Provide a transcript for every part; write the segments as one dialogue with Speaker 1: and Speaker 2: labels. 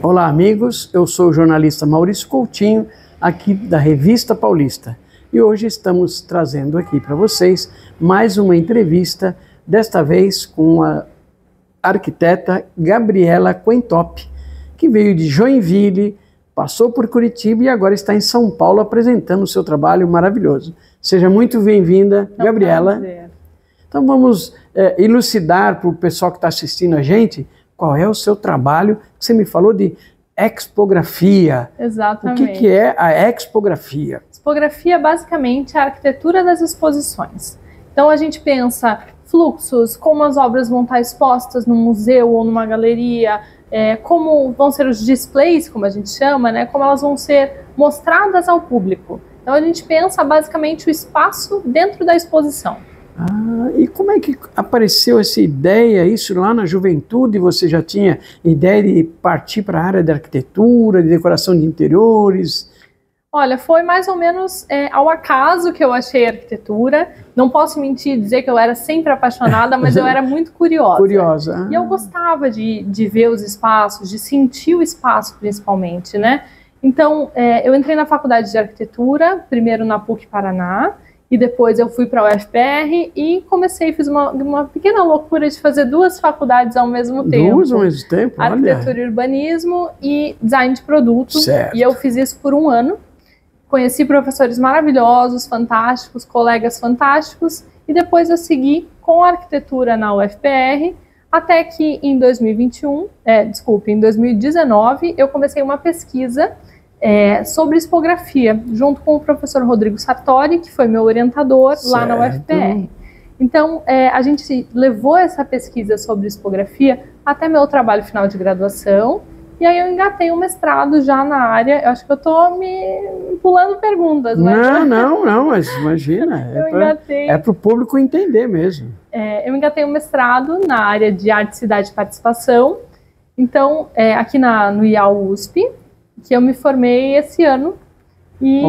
Speaker 1: Olá, amigos. Eu sou o jornalista Maurício Coutinho, aqui da Revista Paulista. E hoje estamos trazendo aqui para vocês mais uma entrevista, desta vez com a arquiteta Gabriela Quentop, que veio de Joinville, passou por Curitiba e agora está em São Paulo apresentando o seu trabalho maravilhoso. Seja muito bem-vinda, Gabriela. Então vamos elucidar para o pessoal que está assistindo a gente qual é o seu trabalho. Você me falou de expografia.
Speaker 2: Exatamente.
Speaker 1: O que é a expografia?
Speaker 2: Expografia basicamente é a arquitetura das exposições. Então a gente pensa fluxos, como as obras vão estar expostas num museu ou numa galeria, como vão ser os displays, como a gente chama, né? Como elas vão ser mostradas ao público. Então a gente pensa basicamente o espaço dentro da exposição.
Speaker 1: E como é que apareceu essa ideia, isso lá na juventude? Você já tinha ideia de partir para a área de arquitetura, de decoração de interiores?
Speaker 2: Olha, foi mais ou menos ao acaso que eu achei arquitetura. Não posso mentir e dizer que eu era sempre apaixonada, mas eu era muito curiosa.
Speaker 1: Curiosa.
Speaker 2: E eu gostava de ver os espaços, de sentir o espaço principalmente, né? Então, eu entrei na faculdade de arquitetura, primeiro na PUC Paraná, e depois eu fui para a UFPR e fiz uma pequena loucura de fazer duas faculdades ao mesmo tempo.
Speaker 1: Duas ao mesmo tempo?
Speaker 2: Arquitetura e urbanismo e design de produto.
Speaker 1: Certo.
Speaker 2: E eu fiz isso por um ano. Conheci professores maravilhosos, fantásticos, colegas fantásticos, e depois eu segui com arquitetura na UFPR, até que em 2019, eu comecei uma pesquisa sobre expografia, junto com o professor Rodrigo Sartori, que foi meu orientador lá na UFPR. Então, a gente levou essa pesquisa sobre expografia até meu trabalho final de graduação, e aí eu engatei um mestrado já na área. Eu acho que eu estou me pulando perguntas, né?
Speaker 1: Não, mas imagina, é para o público entender mesmo.
Speaker 2: Eu engatei um mestrado na área de arte, cidade e participação, então, aqui no IAU-USP, que eu me formei esse ano. E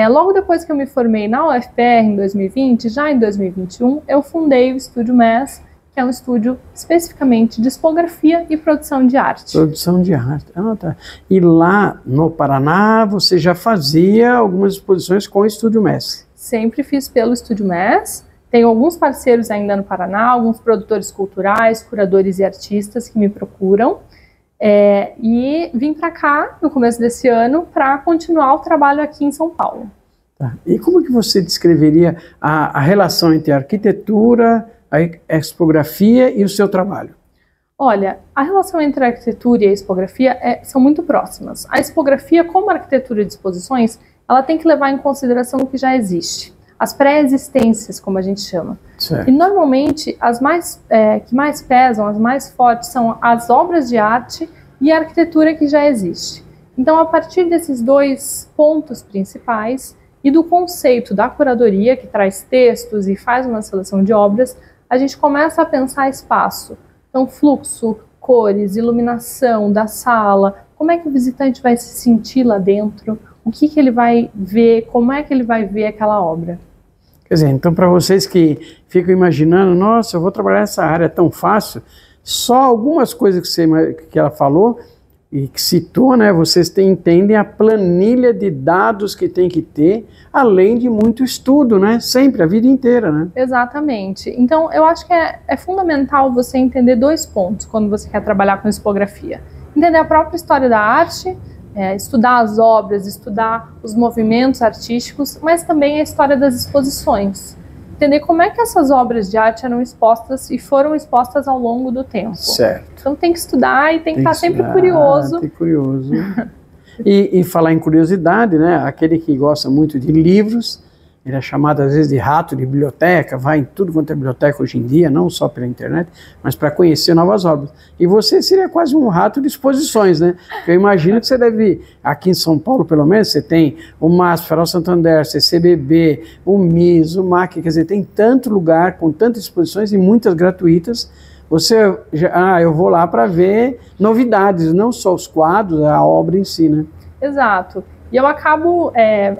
Speaker 2: logo depois que eu me formei na UFPR em 2020, já em 2021, eu fundei o Estúdio MES, que é um estúdio especificamente de expografia e produção de arte.
Speaker 1: Produção de arte. Tá. E lá no Paraná você já fazia algumas exposições com o Estúdio MES?
Speaker 2: Sempre fiz pelo Estúdio MES. Tenho alguns parceiros ainda no Paraná, alguns produtores culturais, curadores e artistas que me procuram. E vim para cá no começo desse ano para continuar o trabalho aqui em São Paulo.
Speaker 1: Tá. E como que você descreveria a relação entre a arquitetura, a expografia e o seu trabalho?
Speaker 2: Olha, a relação entre a arquitetura e a expografia são muito próximas. A expografia, como a arquitetura de exposições, ela tem que levar em consideração o que já existe. As pré-existências, como a gente chama.
Speaker 1: Certo.
Speaker 2: E normalmente, as que mais pesam, as mais fortes, são as obras de arte e a arquitetura que já existe. Então, a partir desses dois pontos principais e do conceito da curadoria, que traz textos e faz uma seleção de obras, a gente começa a pensar espaço. Então, fluxo, cores, iluminação da sala, como é que o visitante vai se sentir lá dentro, o que ele vai ver, como é que ele vai ver aquela obra.
Speaker 1: Quer dizer, então para vocês que ficam imaginando, nossa, eu vou trabalhar nessa área, é tão fácil, só algumas coisas que ela falou e que citou, né, vocês entendem a planilha de dados que tem que ter, além de muito estudo, né, sempre, a vida inteira, né? Exatamente.
Speaker 2: Então, eu acho que é fundamental você entender dois pontos quando você quer trabalhar com expografia. Entender a própria história da arte, estudar as obras, estudar os movimentos artísticos, mas também a história das exposições. Entender como é que essas obras de arte eram expostas e foram expostas ao longo do tempo.
Speaker 1: Certo.
Speaker 2: Então tem que estudar e tem que estar sempre curioso.
Speaker 1: Tem curioso. E falar em curiosidade, né? Aquele que gosta muito de livros, ele é chamado às vezes de rato de biblioteca, vai em tudo quanto é biblioteca hoje em dia, não só pela internet, mas para conhecer novas obras. E você seria quase um rato de exposições, né? Porque eu imagino que você deve, aqui em São Paulo pelo menos, você tem o MASP, Farol Santander, CCBB, o MIS, o MAC, quer dizer, tem tanto lugar com tantas exposições e muitas gratuitas. Eu vou lá para ver novidades, não só os quadros, a obra em si, né?
Speaker 2: Exato. E eu acabo,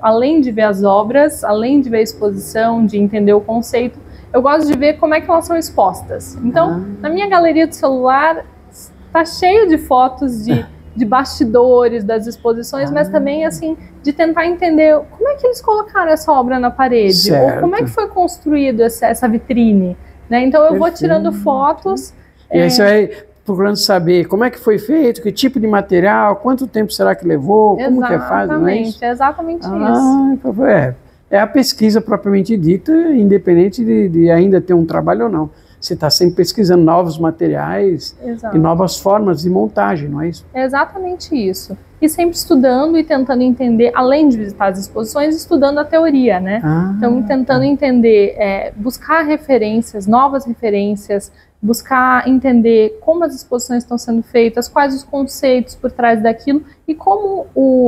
Speaker 2: além de ver as obras, além de ver a exposição, de entender o conceito, eu gosto de ver como é que elas são expostas. Então, na minha galeria de celular, está cheio de fotos de de bastidores das exposições, mas também assim de tentar entender como é que eles colocaram essa obra na parede,
Speaker 1: certo.
Speaker 2: ou como é que foi construído essa vitrine, né? Então eu vou tirando fotos.
Speaker 1: E aí você vai procurando saber como é que foi feito, que tipo de material, quanto tempo será que levou, como que é feito, não é isso?
Speaker 2: Exatamente isso.
Speaker 1: É a pesquisa propriamente dita, independente de ainda ter um trabalho ou não. Você está sempre pesquisando novos materiais e novas formas de montagem, não é isso?
Speaker 2: É exatamente isso. E sempre estudando e tentando entender, além de visitar as exposições, estudando a teoria, né? Então, tentando entender, buscar referências, novas referências, buscar entender como as exposições estão sendo feitas, quais os conceitos por trás daquilo e como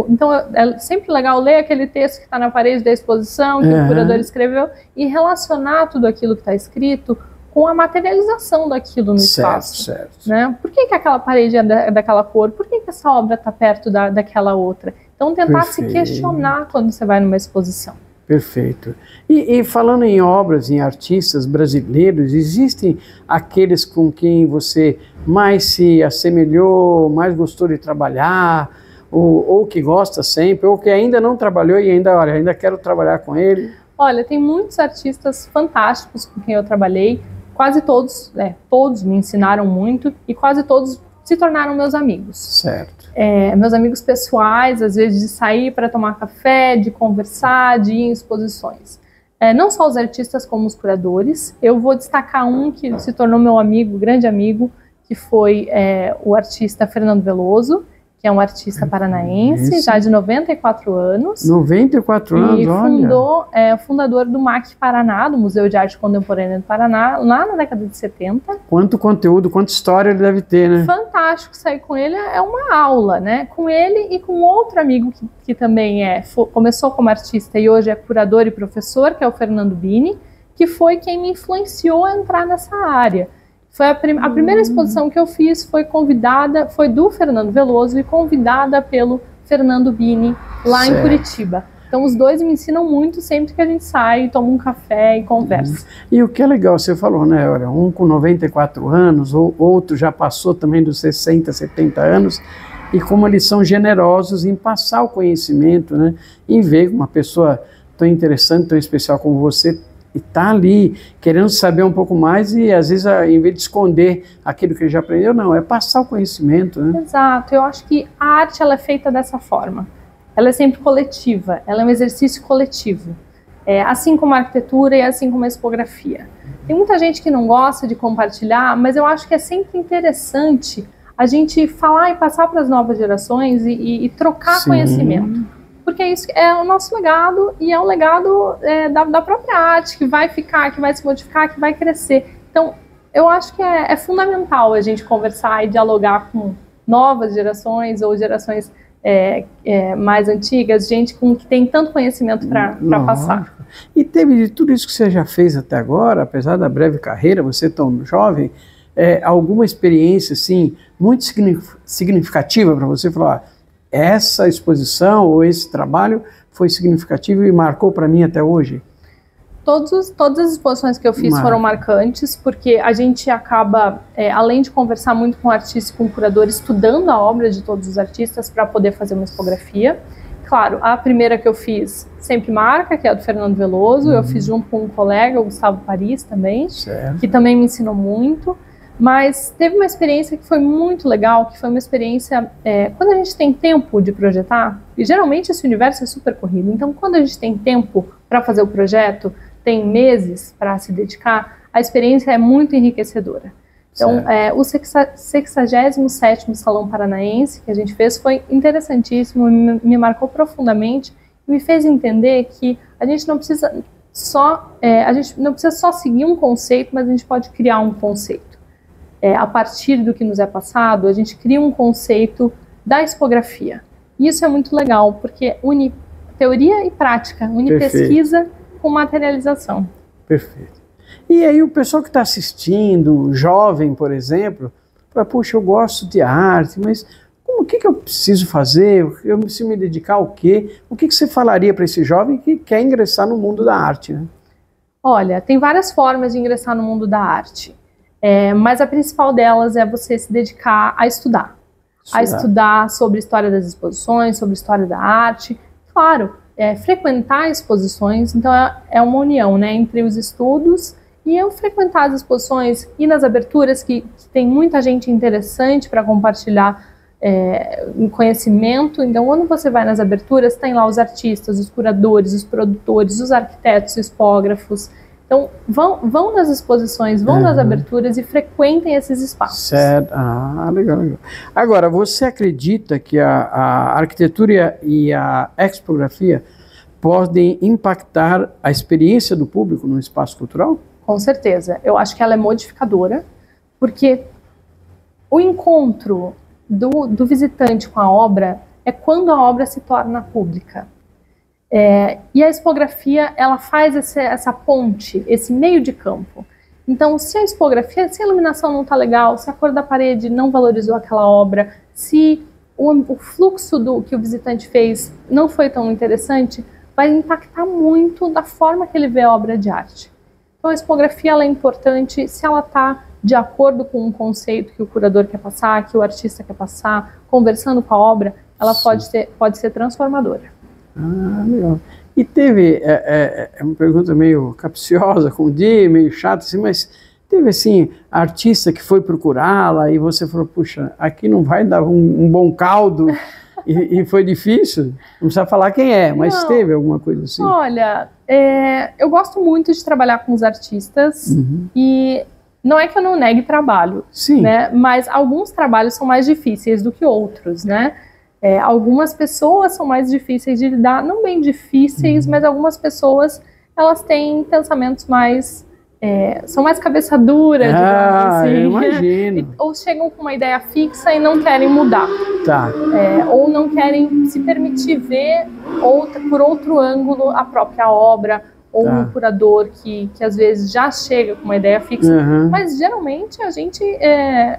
Speaker 2: Então, é sempre legal ler aquele texto que está na parede da exposição, que o curador escreveu, e relacionar tudo aquilo que está escrito com a materialização daquilo no espaço.
Speaker 1: Certo.
Speaker 2: Né? Por que aquela parede é daquela cor? Por que essa obra está perto daquela outra? Então, tentar se questionar quando você vai numa exposição.
Speaker 1: Perfeito. E falando em obras, em artistas brasileiros, existem aqueles com quem você mais se assemelhou, mais gostou de trabalhar, ou que gosta sempre, ou que ainda não trabalhou e ainda quero trabalhar com ele?
Speaker 2: Olha, tem muitos artistas fantásticos com quem eu trabalhei. Quase todos, todos me ensinaram muito e quase todos se tornaram meus amigos.
Speaker 1: Certo.
Speaker 2: Meus amigos pessoais, às vezes de sair para tomar café, de conversar, de ir em exposições. Não só os artistas como os curadores. Eu vou destacar um que se tornou meu amigo, grande amigo, que foi o artista Fernando Veloso, que é um artista paranaense, já de 94 anos.
Speaker 1: 94 anos,
Speaker 2: E fundador do MAC Paraná, do Museu de Arte Contemporânea do Paraná, lá na década de 70.
Speaker 1: Quanto conteúdo, quanta história ele deve ter, né?
Speaker 2: Fantástico, sair com ele é uma aula, né? Com ele e com outro amigo que também começou como artista e hoje é curador e professor, que é o Fernando Bini, que foi quem me influenciou a entrar nessa área. Foi a primeira exposição que eu fiz, foi do Fernando Veloso e convidada pelo Fernando Bini, lá em Curitiba. Então os dois me ensinam muito sempre que a gente sai, toma um café e conversa.
Speaker 1: E o que é legal, você falou, né, olha, um com 94 anos, outro já passou também dos 60, 70 anos, e como eles são generosos em passar o conhecimento, né, em ver uma pessoa tão interessante, tão especial como você, e está ali querendo saber um pouco mais e às vezes em vez de esconder aquilo que ele já aprendeu, não, é passar o conhecimento, né?
Speaker 2: Exato, eu acho que a arte ela é feita dessa forma, ela é sempre coletiva, ela é um exercício coletivo, assim como a arquitetura e assim como a expografia. Tem muita gente que não gosta de compartilhar, mas eu acho que é sempre interessante a gente falar e passar para as novas gerações e trocar conhecimento. Porque isso é o nosso legado e é o legado da própria arte, que vai ficar, que vai se modificar, que vai crescer. Então, eu acho que é fundamental a gente conversar e dialogar com novas gerações ou gerações mais antigas, gente que tem tanto conhecimento para passar.
Speaker 1: E teve de tudo isso que você já fez até agora, apesar da breve carreira, você tão jovem, alguma experiência assim, muito significativa para você falar, essa exposição ou esse trabalho foi significativo e marcou para mim até hoje?
Speaker 2: Todas as exposições que eu fiz foram marcantes, porque a gente acaba, além de conversar muito com artistas e com curadores, estudando a obra de todos os artistas para poder fazer uma expografia. Claro, a primeira que eu fiz sempre marca, que é a do Fernando Veloso, eu fiz junto com um colega, o Gustavo Paris também, que também me ensinou muito. Mas teve uma experiência que foi muito legal, que foi uma experiência, quando a gente tem tempo de projetar, e geralmente esse universo é super corrido, então quando a gente tem tempo para fazer o projeto, tem meses para se dedicar, a experiência é muito enriquecedora. Então, o 67º Salão Paranaense que a gente fez foi interessantíssimo, me marcou profundamente, e me fez entender que a gente não precisa só seguir um conceito, mas a gente pode criar um conceito. A partir do que nos é passado, a gente cria um conceito da expografia. E isso é muito legal, porque une teoria e prática, une pesquisa com materialização.
Speaker 1: Perfeito. E aí o pessoal que está assistindo, jovem, por exemplo, fala, puxa, eu gosto de arte, mas o que eu preciso fazer? Eu preciso me dedicar ao quê? O que você falaria para esse jovem que quer ingressar no mundo da arte, né?
Speaker 2: Olha, tem várias formas de ingressar no mundo da arte. Mas a principal delas é você se dedicar a estudar. a estudar sobre história das exposições, sobre história da arte. Claro, frequentar exposições, então é uma união, né, entre os estudos e eu frequentar as exposições, ir nas aberturas que tem muita gente interessante para compartilhar conhecimento. Então, quando você vai nas aberturas, tem lá os artistas, os curadores, os produtores, os arquitetos, os tipógrafos. Então, vão nas exposições, vão nas aberturas e frequentem esses espaços.
Speaker 1: Certo. Ah, legal, legal. Agora, você acredita que a arquitetura e a expografia podem impactar a experiência do público no espaço cultural?
Speaker 2: Com certeza. Eu acho que ela é modificadora, porque o encontro do visitante com a obra é quando a obra se torna pública. E a expografia, ela faz essa ponte, esse meio de campo. Então, se a expografia, se a iluminação não está legal, se a cor da parede não valorizou aquela obra, se o fluxo que o visitante fez não foi tão interessante, vai impactar muito da forma que ele vê a obra de arte. Então, a expografia ela é importante se ela está de acordo com um conceito que o curador quer passar, que o artista quer passar, conversando com a obra, ela pode ser transformadora.
Speaker 1: Ah, legal. E teve, uma pergunta meio capciosa, como diz, meio chata, assim, mas teve, assim, artista que foi procurá-la e você falou, puxa, aqui não vai dar um bom caldo e foi difícil? Não precisa falar quem é, mas não. Teve alguma coisa assim?
Speaker 2: Olha, eu gosto muito de trabalhar com os artistas e não é que eu não negue trabalho, né? Mas alguns trabalhos são mais difíceis do que outros, né? Algumas pessoas são mais difíceis de lidar, não bem difíceis, mas algumas pessoas, elas têm pensamentos mais, são mais cabeça dura, digamos assim.
Speaker 1: Eu imagino.
Speaker 2: Ou chegam com uma ideia fixa e não querem mudar.
Speaker 1: Tá.
Speaker 2: Ou não querem se permitir ver por outro ângulo a própria obra, ou um curador que às vezes já chega com uma ideia fixa, mas geralmente a gente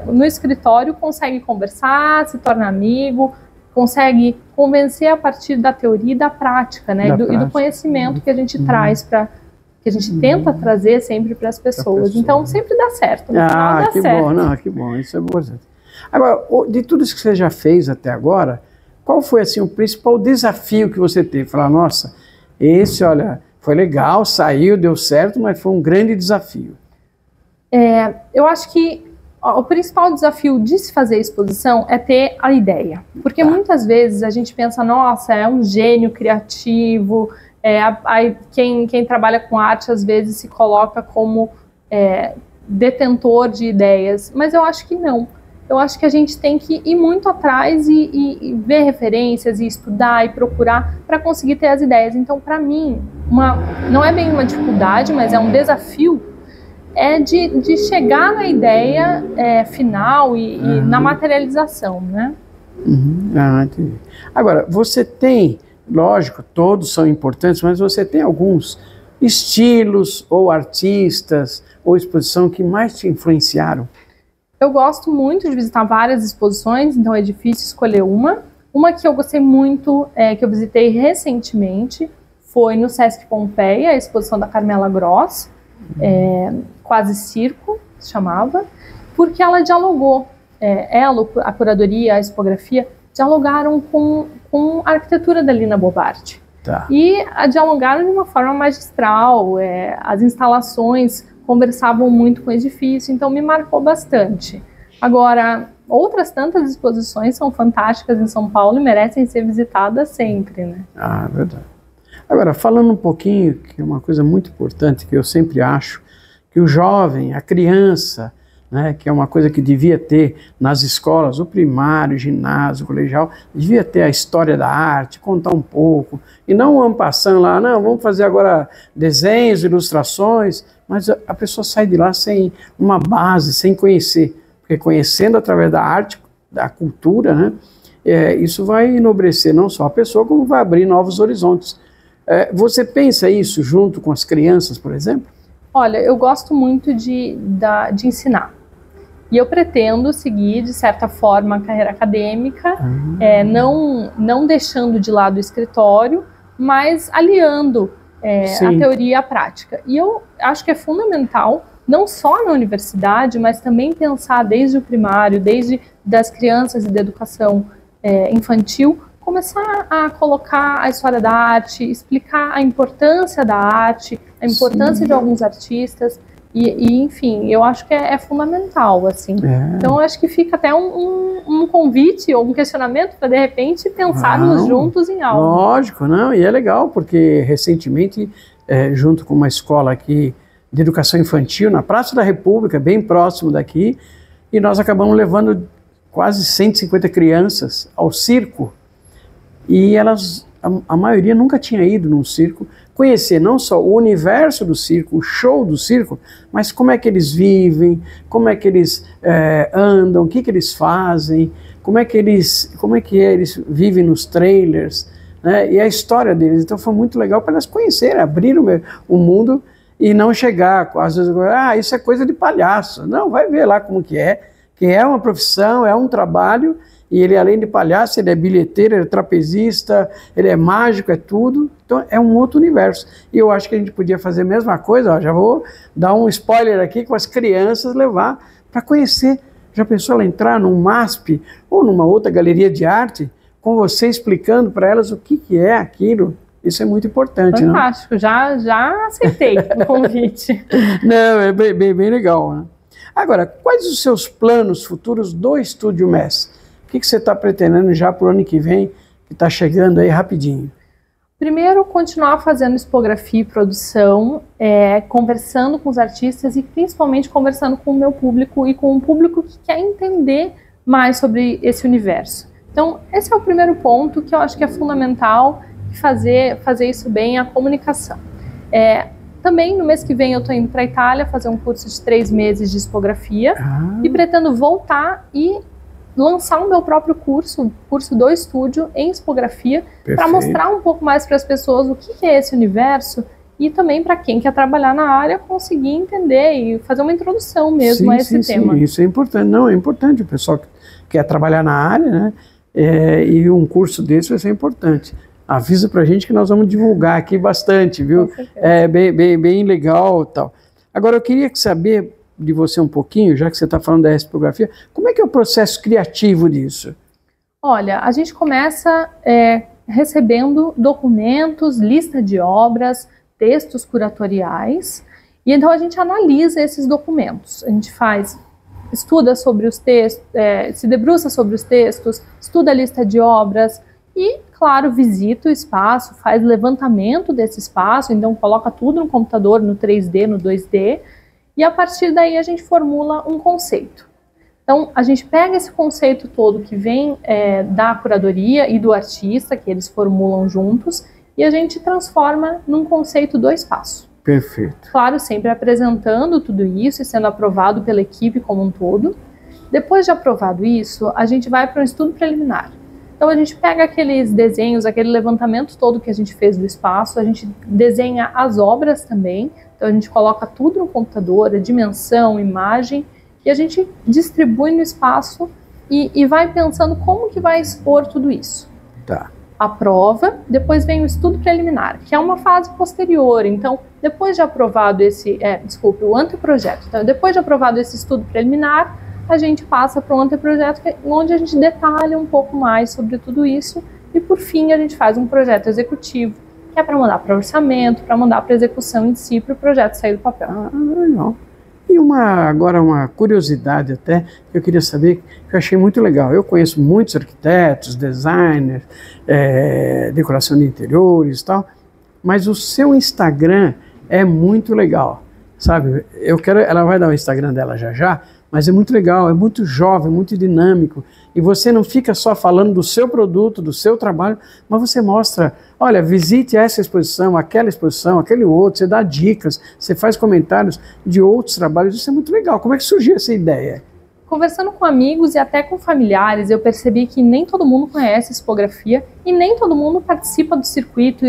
Speaker 2: no escritório consegue conversar, se torna amigo, consegue convencer a partir da teoria e da prática, né? E do conhecimento que a gente traz que a gente tenta trazer sempre para as pessoas. Então sempre dá certo. Dá
Speaker 1: que
Speaker 2: certo.
Speaker 1: Bom, não, que bom, isso é bom. Agora, de tudo isso que você já fez até agora, qual foi assim o principal desafio que você teve? Falar, nossa, olha, foi legal, saiu, deu certo, mas foi um grande desafio.
Speaker 2: Eu acho que o principal desafio de se fazer exposição é ter a ideia. Porque muitas vezes a gente pensa, nossa, é um gênio criativo, quem trabalha com arte às vezes se coloca como detentor de ideias, mas eu acho que não. Eu acho que a gente tem que ir muito atrás e ver referências, e estudar, e procurar para conseguir ter as ideias. Então, para mim, não é bem uma dificuldade, mas é um desafio, de chegar na ideia final e na materialização, né?
Speaker 1: Entendi. Agora, você tem, lógico, todos são importantes, mas você tem alguns estilos ou artistas ou exposição que mais te influenciaram?
Speaker 2: Eu gosto muito de visitar várias exposições, então é difícil escolher uma. Uma que eu gostei muito, que eu visitei recentemente, foi no Sesc Pompeia, a exposição da Carmela Gross, Quase Circo, se chamava, porque ela dialogou, a curadoria, a expografia, dialogaram com a arquitetura da Lina Bobardi. E dialogaram de uma forma magistral, as instalações conversavam muito com o edifício, então me marcou bastante. Agora, outras tantas exposições são fantásticas em São Paulo e merecem ser visitadas sempre, né?
Speaker 1: Verdade. Agora, falando um pouquinho, que é uma coisa muito importante, que eu sempre acho, que o jovem, a criança, né, que é uma coisa que devia ter nas escolas, o primário, o ginásio, o colegial, devia ter a história da arte, contar um pouco, e não vamos passando lá, não, vamos fazer agora desenhos, ilustrações, mas a pessoa sai de lá sem uma base, sem conhecer, porque conhecendo através da arte, da cultura, né, isso vai enobrecer não só a pessoa, como vai abrir novos horizontes. Você pensa isso junto com as crianças, por exemplo?
Speaker 2: Olha, eu gosto muito de ensinar. E eu pretendo seguir, de certa forma, a carreira acadêmica, não deixando de lado o escritório, mas aliando a teoria e a prática. E eu acho que é fundamental não só na universidade, mas também pensar desde o primário, desde das crianças e da educação infantil, começar a colocar a história da arte, explicar a importância da arte, a importância de alguns artistas, e enfim, eu acho que é fundamental, assim. Então, eu acho que fica até um convite ou um questionamento para, de repente, pensarmos juntos em algo.
Speaker 1: Lógico, não, e é legal, porque recentemente, junto com uma escola aqui de educação infantil, na Praça da República, bem próximo daqui, e nós acabamos levando quase 150 crianças ao circo, e elas, a maioria nunca tinha ido num circo, conhecer não só o universo do circo, o show do circo, mas como é que eles vivem, como é que eles andam, o que eles fazem, como é que eles vivem nos trailers, né, e a história deles. Então foi muito legal para elas conhecerem, abrir o mundo e não chegar, às vezes, isso é coisa de palhaço. Não, vai ver lá como que é uma profissão, é um trabalho. E ele, além de palhaço, ele é bilheteiro, ele é trapezista, ele é mágico, é tudo. Então, é um outro universo. E eu acho que a gente podia fazer a mesma coisa, já vou dar um spoiler aqui, com as crianças levar para conhecer. Já pensou ela entrar num MASP ou numa outra galeria de arte, com você explicando para elas o que é aquilo? Isso é muito importante, não?
Speaker 2: Fantástico, já aceitei o convite.
Speaker 1: Não, é bem legal, né? Agora, quais os seus planos futuros do Estúdio MES? O que você está pretendendo já para o ano que vem, que está chegando aí rapidinho?
Speaker 2: Primeiro, continuar fazendo expografia e produção, conversando com os artistas e principalmente conversando com o meu público e com um público que quer entender mais sobre esse universo. Então, esse é o primeiro ponto que eu acho que é fundamental, fazer isso bem, a comunicação. Também, no mês que vem, eu estou indo para a Itália fazer um curso de 3 meses de expografia e pretendo voltar e lançar o meu próprio curso do estúdio em expografia, para mostrar um pouco mais para as pessoas o que é esse universo e também para quem quer trabalhar na área conseguir entender e fazer uma introdução mesmo a esse tema.
Speaker 1: Sim, isso é importante. Não, é importante o pessoal que quer trabalhar na área, né? E um curso desse vai ser importante. Avisa para a gente que nós vamos divulgar aqui bastante, viu? É bem legal e tal. Agora, eu queria saber de você um pouquinho, já que você está falando da expografia, como é que é o processo criativo disso?
Speaker 2: Olha, a gente começa recebendo documentos, lista de obras, textos curatoriais, e então a gente analisa esses documentos. A gente estuda sobre os textos, se debruça sobre os textos, estuda a lista de obras e, claro, visita o espaço, faz levantamento desse espaço, então coloca tudo no computador, no 3D, no 2D, e a partir daí a gente formula um conceito. Então, a gente pega esse conceito todo que vem da curadoria e do artista, que eles formulam juntos, e a gente transforma num conceito do espaço.
Speaker 1: Perfeito.
Speaker 2: Claro, sempre apresentando tudo isso e sendo aprovado pela equipe como um todo. Depois de aprovado isso, a gente vai para um estudo preliminar. Então, a gente pega aqueles desenhos, aquele levantamento todo que a gente fez do espaço, a gente desenha as obras também. Então, a gente coloca tudo no computador, a dimensão, imagem, e a gente distribui no espaço e vai pensando como que vai expor tudo isso.
Speaker 1: Tá.
Speaker 2: Aprova, depois vem o estudo preliminar, que é uma fase posterior. Então, depois de aprovado o anteprojeto. Então, depois de aprovado esse estudo preliminar, a gente passa para o anteprojeto, onde a gente detalha um pouco mais sobre tudo isso e, por fim, a gente faz um projeto executivo, que é para mandar para orçamento, para mandar para execução em si, para o projeto sair do papel.
Speaker 1: Legal. E agora uma curiosidade até, que eu queria saber, que eu achei muito legal. Eu conheço muitos arquitetos, designers, decoração de interiores e tal, mas o seu Instagram é muito legal, sabe? Ela vai dar o Instagram dela já, mas é muito legal, é muito jovem, muito dinâmico. E você não fica só falando do seu produto, do seu trabalho, mas você mostra, olha, visite essa exposição, aquele outro, você dá dicas, você faz comentários de outros trabalhos, isso é muito legal. Como é que surgiu essa ideia?
Speaker 2: Conversando com amigos e até com familiares, eu percebi que nem todo mundo conhece expografia e nem todo mundo participa do circuito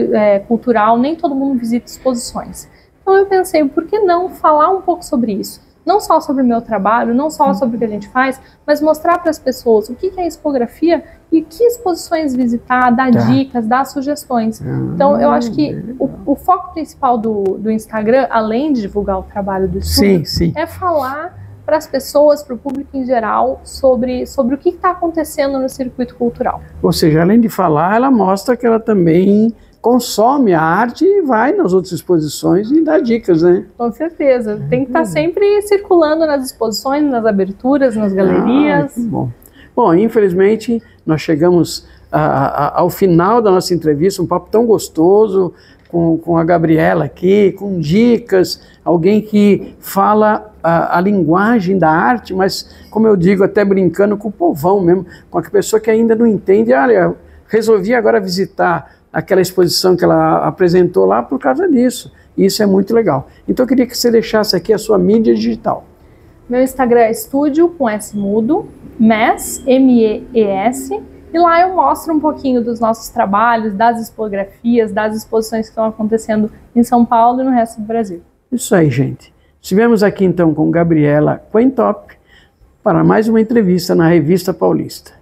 Speaker 2: cultural, nem todo mundo visita exposições. Então eu pensei, por que não falar um pouco sobre isso? não só sobre o meu trabalho, não só sobre o que a gente faz, mas mostrar para as pessoas o que é expografia e que exposições visitar, dar dicas, dar sugestões. Então, eu acho que o foco principal do Instagram, além de divulgar o trabalho do estudo, é falar para as pessoas, para o público em geral, sobre o que está acontecendo no circuito cultural.
Speaker 1: Ou seja, além de falar, ela mostra que ela também consome a arte e vai nas outras exposições e dá dicas, né?
Speaker 2: Com certeza. Tem que estar sempre circulando nas exposições, nas aberturas, nas galerias.
Speaker 1: Bom. Bom, infelizmente, nós chegamos ao final da nossa entrevista, um papo tão gostoso, com a Gabriela aqui, com dicas, alguém que fala a linguagem da arte, mas, como eu digo, até brincando com o povão mesmo, com a pessoa que ainda não entende. Olha, resolvi agora visitar aquela exposição que ela apresentou lá por causa disso. E isso é muito legal. Então eu queria que você deixasse aqui a sua mídia digital.
Speaker 2: Meu Instagram é estúdio com S mudo, MES, M-E-E-S, e lá eu mostro um pouquinho dos nossos trabalhos, das expografias, das exposições que estão acontecendo em São Paulo e no resto do Brasil.
Speaker 1: Isso aí, gente. Estivemos aqui então com Gabriela Quentop para mais uma entrevista na Revista Paulista.